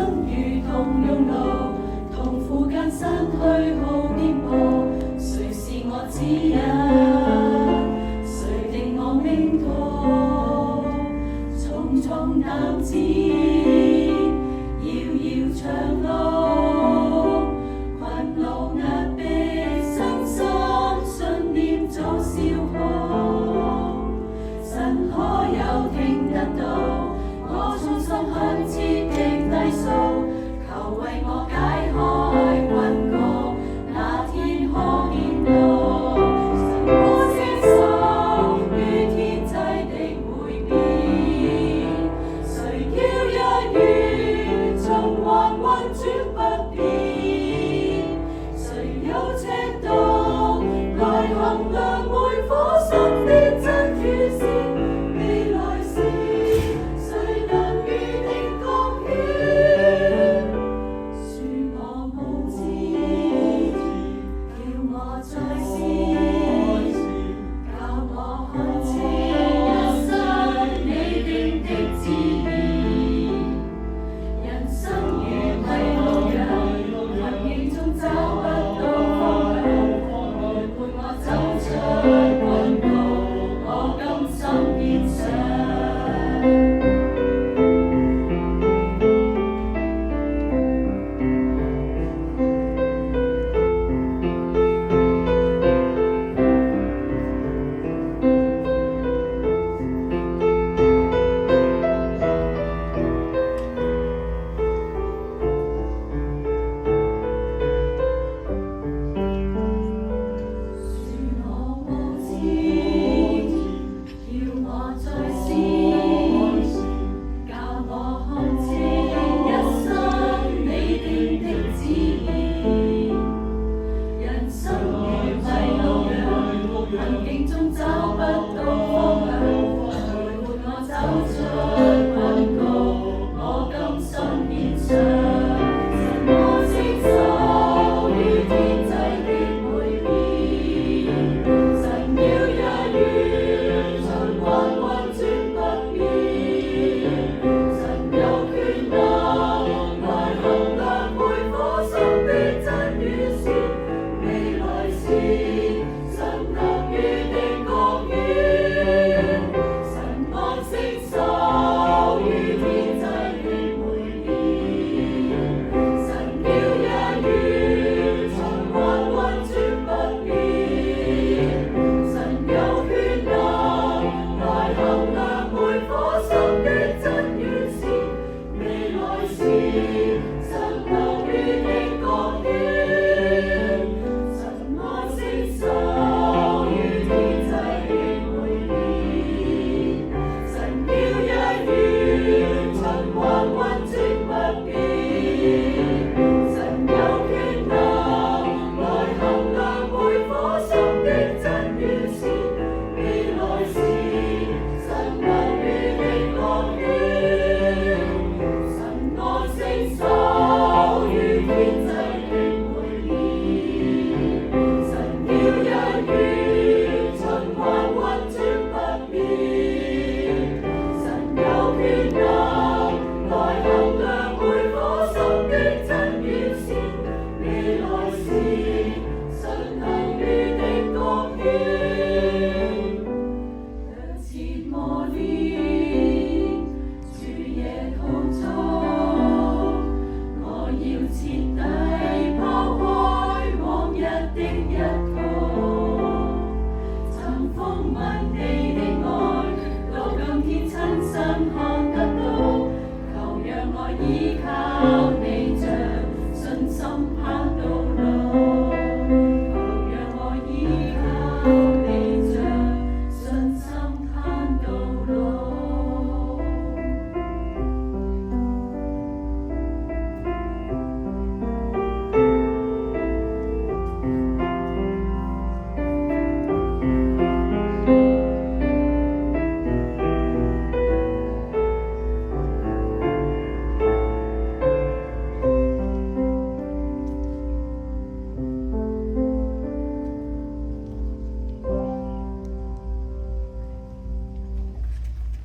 生如同熔爐，同負間身虛耗顛簸。誰是我指引？誰定我命途？重重擔子，遙遙長路，困惱壓迫，身心信念早消耗。神可有聽得到我衷心懇切的低訴？求為我解開困局，那天可見到神我接受於天際的每變。誰叫日月循環運轉不變？誰有尺度來衡量每顆心的真與善？未來是誰能預定國遠？恕我無知，叫我再試，教我看清一生你定的旨意。人生如迷路人，環境中找不到方向，陪我走出困局，我甘心獻上。恕我無知，叫我再試，教我看清一生你定的旨意。人生如迷路人，困境中找不到方向，陪我走出困局，我甘心獻上。神我接受於天際的每變，神要日月循環運轉不變。神有權能來衡量每顆心的真與善。未來是神能預定國遠。神安承受於天際的每變。神叫日月循環運轉不變。神有權能來衡量每顆心的真與善。未來是